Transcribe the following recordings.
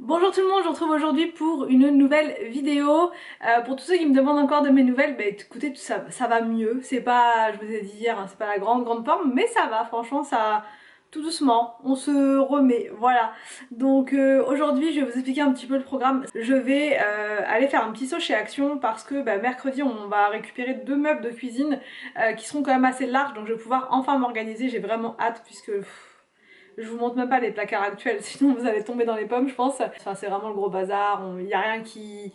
Bonjour tout le monde, je vous retrouve aujourd'hui pour une nouvelle vidéo. Pour tous ceux qui me demandent encore de mes nouvelles, bah écoutez, ça va mieux. C'est pas, je vous ai dit hier, hein, c'est pas la grande forme, mais ça va, franchement, ça, tout doucement, on se remet, voilà. Donc aujourd'hui, je vais vous expliquer un petit peu le programme. Je vais aller faire un petit saut chez Action parce que mercredi, on va récupérer deux meubles de cuisine qui seront quand même assez larges, donc je vais pouvoir enfin m'organiser. J'ai vraiment hâte puisque... je vous montre même pas les placards actuels, sinon vous allez tomber dans les pommes, je pense. Enfin, c'est vraiment le gros bazar, il n'y a rien qui...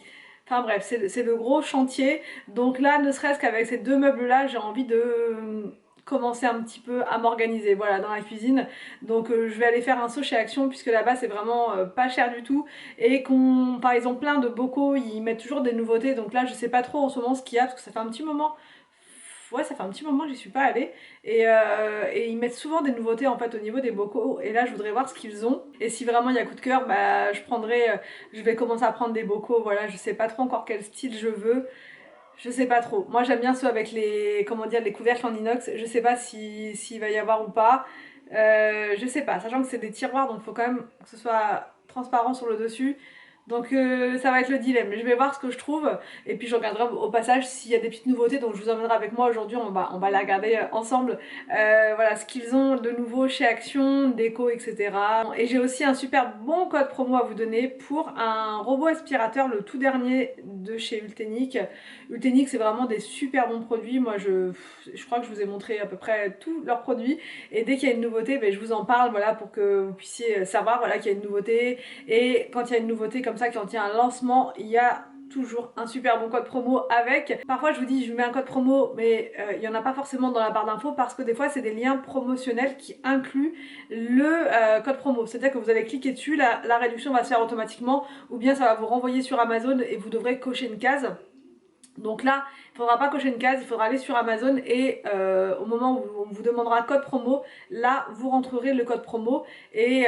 Enfin bref, c'est le gros chantier. Donc là, ne serait-ce qu'avec ces deux meubles-là, j'ai envie de commencer un petit peu à m'organiser, voilà, dans la cuisine. Donc je vais aller faire un saut chez Action, puisque là-bas, c'est vraiment pas cher du tout. Et par exemple, plein de bocaux, ils mettent toujours des nouveautés. Donc là, je sais pas trop en ce moment ce qu'il y a, parce que ça fait un petit moment... Ouais, ça fait un petit moment que j'y suis pas allée et ils mettent souvent des nouveautés en fait au niveau des bocaux et là je voudrais voir ce qu'ils ont et si vraiment il y a coup de cœur bah je vais commencer à prendre des bocaux, voilà, je sais pas trop encore quel style je veux, je sais pas trop. Moi j'aime bien ceux avec les, comment dire, les couvercles en inox, je sais pas s'il va y avoir ou pas, je sais pas, sachant que c'est des tiroirs donc il faut quand même que ce soit transparent sur le dessus. Donc ça va être le dilemme. Je vais voir ce que je trouve et puis je regarderai au passage s'il y a des petites nouveautés. Donc je vous emmènerai avec moi aujourd'hui. On va la regarder ensemble. Voilà ce qu'ils ont de nouveau chez Action, déco, etc. Et j'ai aussi un super bon code promo à vous donner pour un robot aspirateur, le tout dernier de chez Ultenic. Ultenic, c'est vraiment des super bons produits. Moi je crois que je vous ai montré à peu près tous leurs produits. Et dès qu'il y a une nouveauté, je vous en parle, voilà, pour que vous puissiez savoir, voilà, qu'il y a une nouveauté. Et quand il y a une nouveauté comme ça, quand il y a un lancement, il y a toujours un super bon code promo avec. Parfois je vous dis je vous mets un code promo mais il n'y en a pas forcément dans la barre d'infos parce que des fois c'est des liens promotionnels qui incluent le code promo. C'est à dire que vous allez cliquer dessus, la réduction va se faire automatiquement ou bien ça va vous renvoyer sur Amazon et vous devrez cocher une case. Donc là, il ne faudra pas cocher une case, il faudra aller sur Amazon et au moment où on vous demandera un code promo, là vous rentrerez le code promo et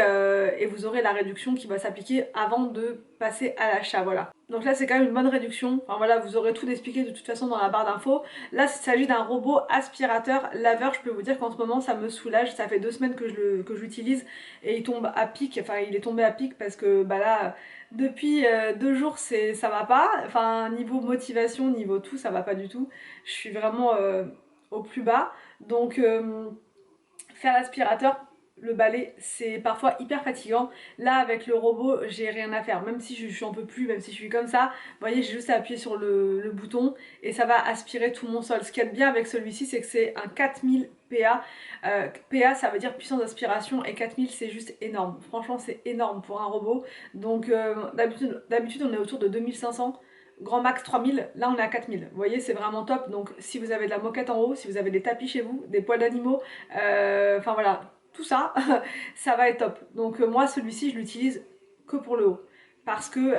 vous aurez la réduction qui va s'appliquer avant de passer à l'achat, voilà. Donc là c'est quand même une bonne réduction, enfin voilà, vous aurez tout expliqué de toute façon dans la barre d'infos. Là il s'agit d'un robot aspirateur laveur, je peux vous dire qu'en ce moment ça me soulage, ça fait 2 semaines que je l'utilise et il tombe à pic, enfin il est tombé à pic parce que là... Depuis 2 jours, ça va pas. Enfin, niveau motivation, niveau tout, ça va pas du tout. Je suis vraiment au plus bas. Donc, faire l'aspirateur, le balai, c'est parfois hyper fatigant. Là, avec le robot, j'ai rien à faire. Même si je n'en peux plus, même si je suis comme ça, vous voyez, j'ai juste à appuyer sur le bouton et ça va aspirer tout mon sol. Ce qu'il y a de bien avec celui-ci, c'est que c'est un 4000 PA. PA, ça veut dire puissance d'aspiration et 4000, c'est juste énorme. Franchement, c'est énorme pour un robot. Donc, d'habitude, on est autour de 2500. Grand max 3000, là on est à 4000. Vous voyez, c'est vraiment top. Donc si vous avez de la moquette en haut, si vous avez des tapis chez vous, des poils d'animaux, enfin voilà, tout ça, ça va être top. Donc moi celui-ci je l'utilise que pour le haut. Parce que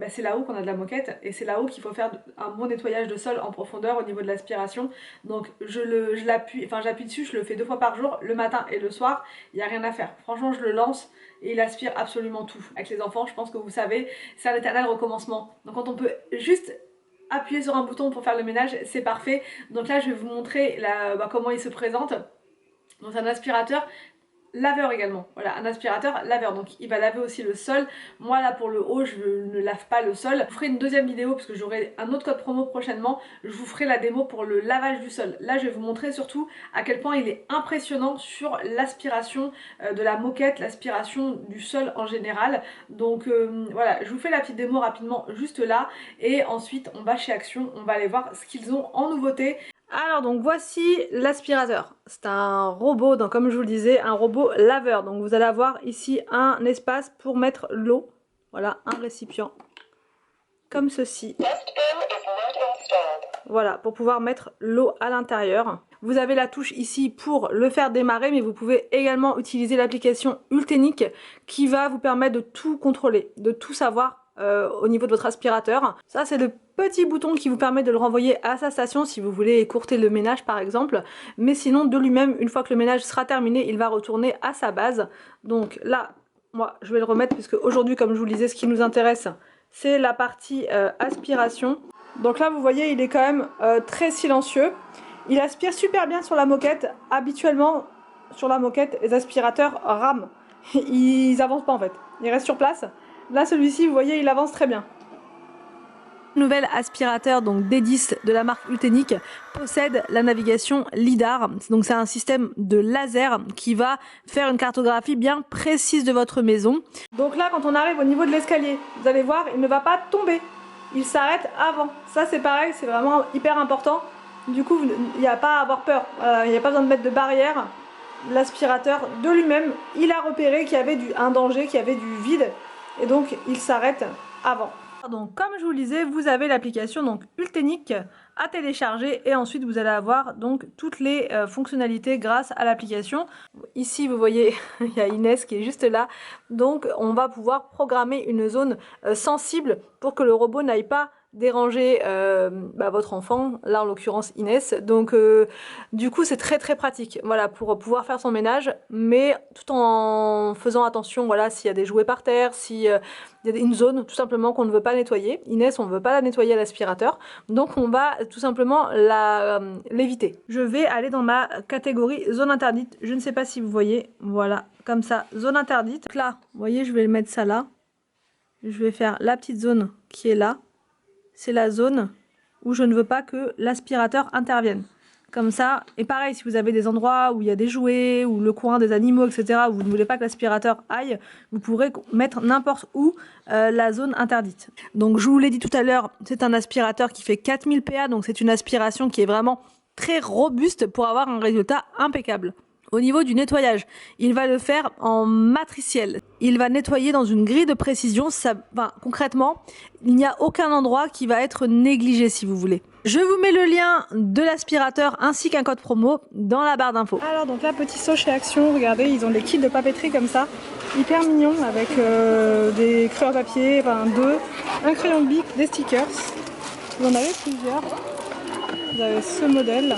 c'est là-haut qu'on a de la moquette et c'est là-haut qu'il faut faire un bon nettoyage de sol en profondeur au niveau de l'aspiration. Donc j'appuie dessus, je le fais 2 fois par jour, le matin et le soir, il n'y a rien à faire. Franchement je le lance et il aspire absolument tout. Avec les enfants, je pense que vous savez, c'est un éternel recommencement. Donc quand on peut juste appuyer sur un bouton pour faire le ménage, c'est parfait. Donc là je vais vous montrer comment il se présente. Donc c'est un aspirateur laveur également, voilà, un aspirateur laveur, donc il va laver aussi le sol. Moi là pour le haut je ne lave pas le sol. Je vous ferai une deuxième vidéo parce que j'aurai un autre code promo prochainement, je vous ferai la démo pour le lavage du sol. Là je vais vous montrer surtout à quel point il est impressionnant sur l'aspiration de la moquette, l'aspiration du sol en général. Donc voilà, je vous fais la petite démo rapidement juste là et ensuite on va chez Action, on va aller voir ce qu'ils ont en nouveauté. Alors donc voici l'aspirateur, c'est un robot, donc comme je vous le disais, un robot laveur. Donc vous allez avoir ici un espace pour mettre l'eau, voilà, un récipient, comme ceci. Voilà, pour pouvoir mettre l'eau à l'intérieur. Vous avez la touche ici pour le faire démarrer, mais vous pouvez également utiliser l'application Ultenic qui va vous permettre de tout contrôler, de tout savoir au niveau de votre aspirateur. Ça c'est le petit bouton qui vous permet de le renvoyer à sa station si vous voulez écourter le ménage par exemple, mais sinon de lui-même, une fois que le ménage sera terminé, il va retourner à sa base. Donc là, moi je vais le remettre puisque aujourd'hui, comme je vous le disais, ce qui nous intéresse c'est la partie aspiration. Donc là vous voyez, il est quand même très silencieux. Il aspire super bien sur la moquette. Habituellement sur la moquette les aspirateurs rament. Ils avancent pas en fait, ils restent sur place. Là celui-ci vous voyez il avance très bien. Nouvel aspirateur donc D10 de la marque Ultenic possède la navigation LIDAR. Donc c'est un système de laser qui va faire une cartographie bien précise de votre maison. Donc là quand on arrive au niveau de l'escalier, vous allez voir, il ne va pas tomber. Il s'arrête avant. Ça c'est pareil, c'est vraiment hyper important. Du coup, il n'y a pas à avoir peur. Il n'y a pas besoin de mettre de barrière. L'aspirateur de lui-même, il a repéré qu'il y avait un danger, qu'il y avait du vide. Et donc il s'arrête avant. Donc comme je vous le disais, vous avez l'application donc Ultenic à télécharger et ensuite vous allez avoir donc toutes les fonctionnalités grâce à l'application. Ici vous voyez il y a Inès qui est juste là, donc on va pouvoir programmer une zone sensible pour que le robot n'aille pas déranger votre enfant, là en l'occurrence Inès, donc du coup c'est très pratique, voilà, pour pouvoir faire son ménage, mais tout en faisant attention, voilà, s'il y a des jouets par terre, s'il y a une zone tout simplement qu'on ne veut pas nettoyer. Inès, on ne veut pas la nettoyer à l'aspirateur, donc on va tout simplement l'éviter. Je vais aller dans ma catégorie zone interdite, je ne sais pas si vous voyez, voilà, comme ça, zone interdite. Donc là, vous voyez, je vais mettre ça là, je vais faire la petite zone qui est là. C'est la zone où je ne veux pas que l'aspirateur intervienne. Comme ça, et pareil, si vous avez des endroits où il y a des jouets, ou le coin des animaux, etc., où vous ne voulez pas que l'aspirateur aille, vous pourrez mettre n'importe où la zone interdite. Donc je vous l'ai dit tout à l'heure, c'est un aspirateur qui fait 4000 PA, donc c'est une aspiration qui est vraiment très robuste pour avoir un résultat impeccable. Au niveau du nettoyage, il va le faire en matriciel. Il va nettoyer dans une grille de précision. Concrètement, il n'y a aucun endroit qui va être négligé si vous voulez. Je vous mets le lien de l'aspirateur ainsi qu'un code promo dans la barre d'infos. Alors donc là, petit saut chez Action, regardez, ils ont des kits de papeterie comme ça, hyper mignons, avec des crayons à papier, un crayon de bic, des stickers. Vous en avez plusieurs. Vous avez ce modèle,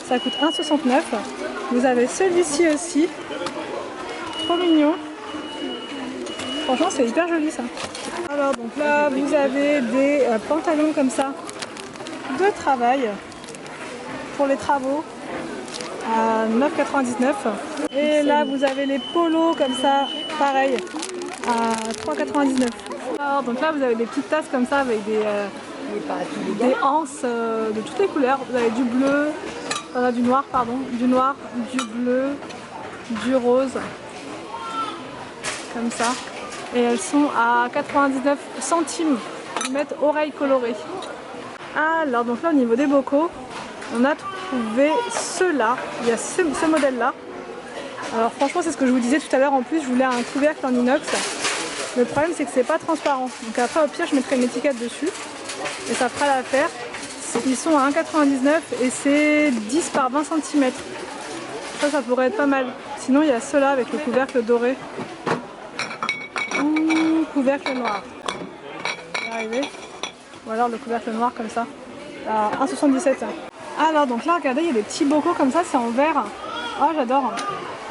ça coûte 1,69 €. Vous avez celui-ci aussi, trop mignon. Franchement c'est hyper joli ça. Alors donc là vous avez des pantalons comme ça de travail pour les travaux à 9,99 €. Et là vous avez les polos comme ça, pareil, à 3,99 €. Alors donc là vous avez des petites tasses comme ça avec des anses de toutes les couleurs. Vous avez du bleu. Du noir, pardon, du noir, du bleu, du rose, comme ça. Et elles sont à 99 centimes du mètre oreille colorée. Alors, donc là, au niveau des bocaux, on a trouvé ceux-là. Il y a ce modèle-là. Alors, franchement, c'est ce que je vous disais tout à l'heure. En plus, je voulais un couvercle en inox. Le problème, c'est que c'est pas transparent. Donc, après, au pire, je mettrai une étiquette dessus et ça fera l'affaire. Ils sont à 1,99 € et c'est 10 par 20 cm. Ça pourrait être pas mal. Sinon, il y a ceux-là avec le couvercle doré ou couvercle noir. Arrivé. Ou alors le couvercle noir comme ça, à 1,77 €. Alors, donc là, regardez, il y a des petits bocaux comme ça, c'est en verre. Oh, j'adore.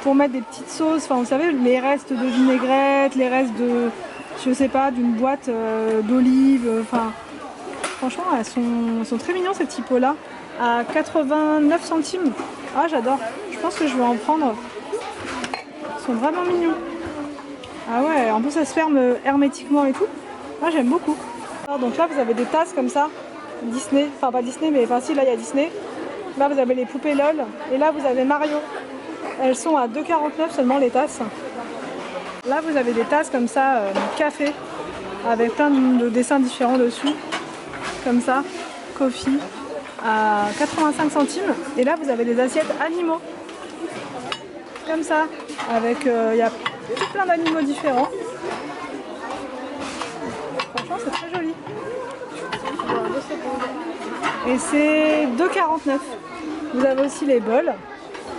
Pour mettre des petites sauces, enfin, vous savez, les restes de vinaigrette, les restes de, je sais pas, d'une boîte d'olives, enfin. Franchement, elles sont très mignons ces petits pots-là, à 89 centimes. Ah, j'adore. Je pense que je vais en prendre. Ils sont vraiment mignons. Ah ouais, en plus, ça se ferme hermétiquement et tout. Moi, j'aime beaucoup. Alors, donc là, vous avez des tasses comme ça, Disney. Enfin, pas Disney, mais enfin, si, là, il y a Disney. Là, vous avez les poupées LOL. Et là, vous avez Mario. Elles sont à 2,49 € seulement, les tasses. Là, vous avez des tasses comme ça, café, avec plein de dessins différents dessus. Comme ça, coffee à 85 centimes. Et là vous avez des assiettes animaux comme ça, avec il y a plein d'animaux différents. Franchement c'est très joli. Et c'est 2,49 €. Vous avez aussi les bols.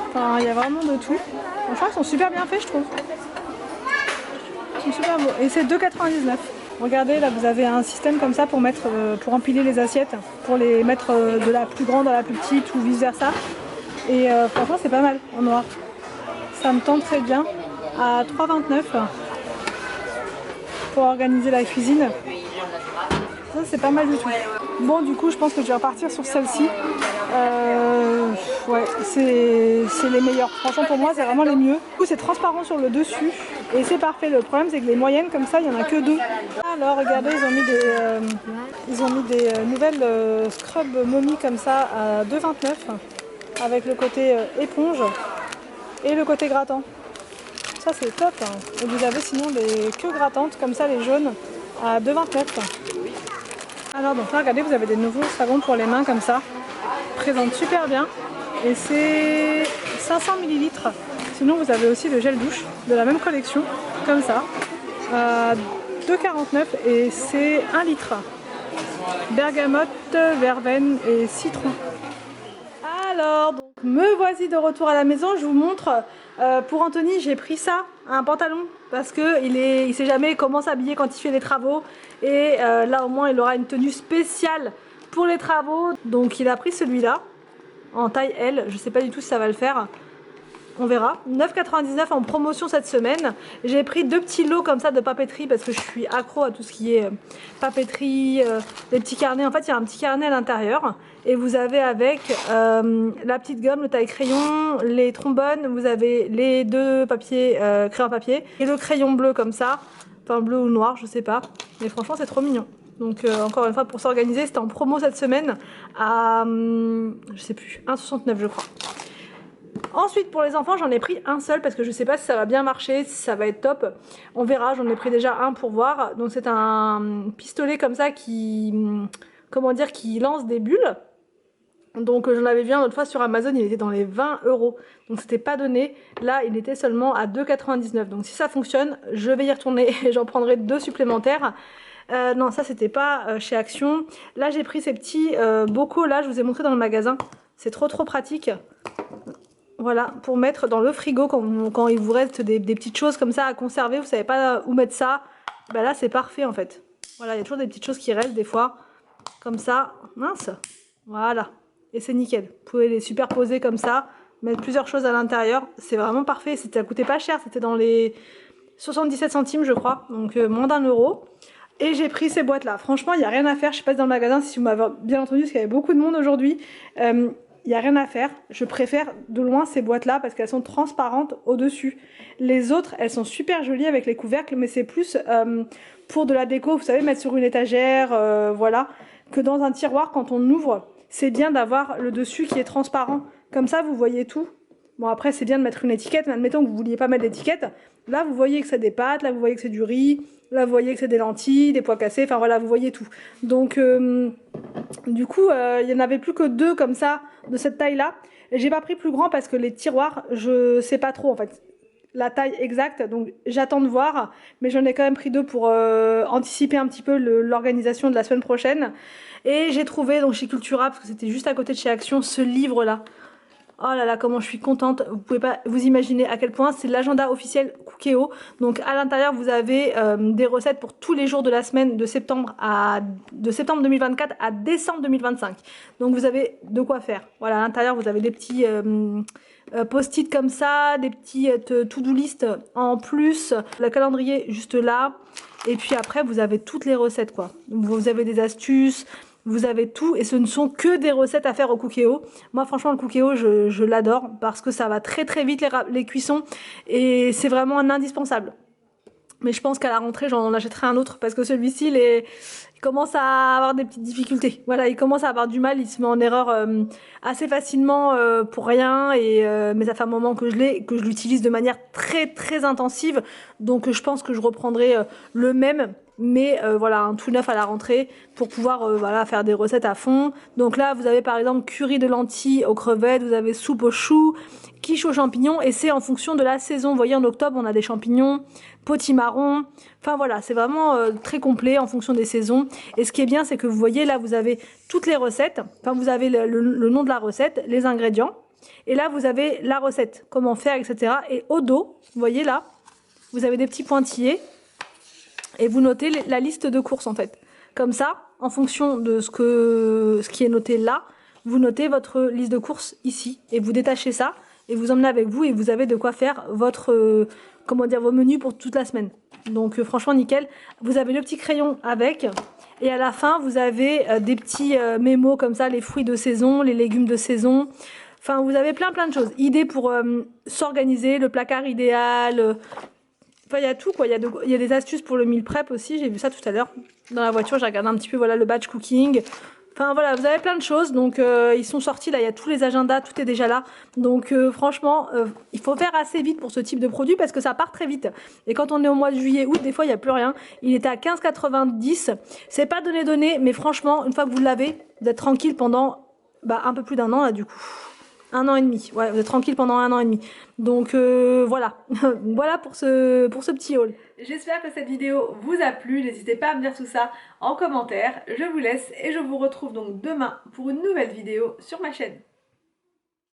Enfin il y a vraiment de tout. Franchement ils sont super bien faits je trouve. Ils sont super beaux. Et c'est 2,99 €. Regardez, là vous avez un système comme ça pour pour empiler les assiettes, pour les mettre de la plus grande à la plus petite ou vice versa. Et franchement c'est pas mal en noir. Ça me tente très bien. À 3,29 € pour organiser la cuisine. Ça c'est pas mal du tout. Bon du coup je pense que je vais repartir sur celle-ci. Ouais, c'est les meilleurs. Franchement, pour moi, c'est vraiment les mieux. Du coup, c'est transparent sur le dessus et c'est parfait. Le problème, c'est que les moyennes, comme ça, il n'y en a que 2. Alors, regardez, ils ont mis des nouvelles scrub mommy comme ça à 2,29 avec le côté éponge et le côté grattant. Ça, c'est top. Et vous avez sinon des queues grattantes comme ça, les jaunes, à 2,29. Alors, donc là, regardez, vous avez des nouveaux savons pour les mains comme ça. Présente super bien. Et c'est 500 ml. Sinon vous avez aussi le gel douche de la même collection, comme ça, à 2,49 et c'est 1 litre. Bergamote, verveine et citron. Alors, donc, me voici de retour à la maison. Je vous montre, pour Anthony, j'ai pris ça, un pantalon, parce qu'il sait jamais comment s'habiller quand il fait les travaux. Et là au moins il aura une tenue spéciale pour les travaux. Donc il a pris celui-là. En taille L, je sais pas du tout si ça va le faire, on verra. 9,99 en promotion cette semaine. J'ai pris 2 petits lots comme ça de papeterie parce que je suis accro à tout ce qui est papeterie, les petits carnets. En fait il y a un petit carnet à l'intérieur et vous avez avec la petite gomme, le taille crayon, les trombones, vous avez les 2 papiers, crayons papier et le crayon bleu comme ça, enfin bleu ou noir je sais pas, mais franchement c'est trop mignon. Donc encore une fois pour s'organiser, c'était en promo cette semaine à je sais plus, 1,69 je crois. Ensuite pour les enfants j'en ai pris un seul parce que je sais pas si ça va bien marcher, si ça va être top. On verra, j'en ai pris déjà un pour voir. Donc c'est un pistolet comme ça qui, comment dire, qui lance des bulles. Donc j'en avais vu un l'autre fois sur Amazon, il était dans les 20 €. Donc c'était pas donné. Là il était seulement à 2,99 €. Donc si ça fonctionne, je vais y retourner et j'en prendrai 2 supplémentaires. Non ça c'était pas chez Action. Là j'ai pris ces petits bocaux là, je vous ai montré dans le magasin. C'est trop pratique. Voilà, pour mettre dans le frigo quand il vous reste des petites choses comme ça à conserver, vous savez pas où mettre ça. Bah là c'est parfait en fait. Voilà, il y a toujours des petites choses qui restent des fois. Comme ça, mince. Voilà, et c'est nickel. Vous pouvez les superposer comme ça, mettre plusieurs choses à l'intérieur. C'est vraiment parfait, ça coûtait pas cher, c'était dans les 77 centimes je crois, donc moins d'1 €. Et j'ai pris ces boîtes là, franchement il n'y a rien à faire, je passe dans le magasin si vous m'avez bien entendu parce qu'il y avait beaucoup de monde aujourd'hui. Il n'y a rien à faire, je préfère de loin ces boîtes là parce qu'elles sont transparentes au dessus. Les autres elles sont super jolies avec les couvercles mais c'est plus pour de la déco, vous savez, mettre sur une étagère, voilà, que dans un tiroir quand on ouvre, c'est bien d'avoir le dessus qui est transparent, comme ça vous voyez tout. Bon après c'est bien de mettre une étiquette, mais admettons que vous vouliez pas mettre d'étiquette, là vous voyez que c'est des pâtes, là vous voyez que c'est du riz, là vous voyez que c'est des lentilles, des pois cassés, enfin voilà vous voyez tout. Donc du coup il y en avait plus que 2 comme ça de cette taille là, et j'ai pas pris plus grand parce que les tiroirs je sais pas trop en fait la taille exacte, donc j'attends de voir, mais j'en ai quand même pris 2 pour anticiper un petit peu l'organisation de la semaine prochaine. Et j'ai trouvé donc chez Cultura, parce que c'était juste à côté de chez Action, ce livre là. Oh là là, comment je suis contente, vous pouvez pas vous imaginer à quel point c'est l'agenda officiel Cookéo. Donc à l'intérieur vous avez des recettes pour tous les jours de la semaine de septembre 2024 à décembre 2025. Donc vous avez de quoi faire. Voilà, à l'intérieur vous avez des petits post-it comme ça, des petits to-do list en plus, le calendrier juste là. Et puis après vous avez toutes les recettes quoi. Vous avez des astuces, vous avez tout et ce ne sont que des recettes à faire au Cookéo. Moi franchement le Cookéo je l'adore parce que ça va très vite les cuissons et c'est vraiment un indispensable. Mais je pense qu'à la rentrée j'en achèterai un autre parce que celui-ci il commence à avoir des petites difficultés. Voilà, il commence à avoir du mal, il se met en erreur assez facilement pour rien. Mais ça fait un moment que je l'ai, que je l'utilise de manière très intensive. Donc je pense que je reprendrai le même. Mais voilà, un tout neuf à la rentrée pour pouvoir voilà, faire des recettes à fond. Donc là vous avez par exemple curry de lentilles aux crevettes, vous avez soupe aux choux, quiche aux champignons et c'est en fonction de la saison. Vous voyez en octobre on a des champignons, potimarron, enfin voilà c'est vraiment très complet en fonction des saisons. Et ce qui est bien c'est que vous voyez là vous avez toutes les recettes, enfin vous avez le nom de la recette, les ingrédients et là vous avez la recette, comment faire etc. Et au dos, vous voyez là, vous avez des petits pointillés et vous notez la liste de courses en fait. Comme ça, en fonction de ce qui est noté là, vous notez votre liste de courses ici et vous détachez ça et vous emmenez avec vous et vous avez de quoi faire votre comment dire, vos menus pour toute la semaine. Donc franchement nickel. Vous avez le petit crayon avec et à la fin vous avez des petits mémos comme ça, les fruits de saison, les légumes de saison. Enfin, vous avez plein de choses. Idées pour s'organiser, le placard idéal. Enfin, il y a tout quoi. Il y a des astuces pour le meal prep aussi. J'ai vu ça tout à l'heure dans la voiture. J'ai regardé un petit peu, voilà, le batch cooking. Enfin voilà, vous avez plein de choses. Donc ils sont sortis là. Il y a tous les agendas, tout est déjà là. Donc franchement, il faut faire assez vite pour ce type de produit parce que ça part très vite. Et quand on est au mois de juillet, août, des fois il n'y a plus rien. Il était à 15,90. C'est pas donné, mais franchement, une fois que vous l'avez, vous êtes tranquille pendant un peu plus d'un an là du coup. Un an et demi, ouais, vous êtes tranquille pendant un an et demi. Donc voilà, voilà pour ce petit haul. J'espère que cette vidéo vous a plu, n'hésitez pas à me dire tout ça en commentaire. Je vous laisse et je vous retrouve donc demain pour une nouvelle vidéo sur ma chaîne.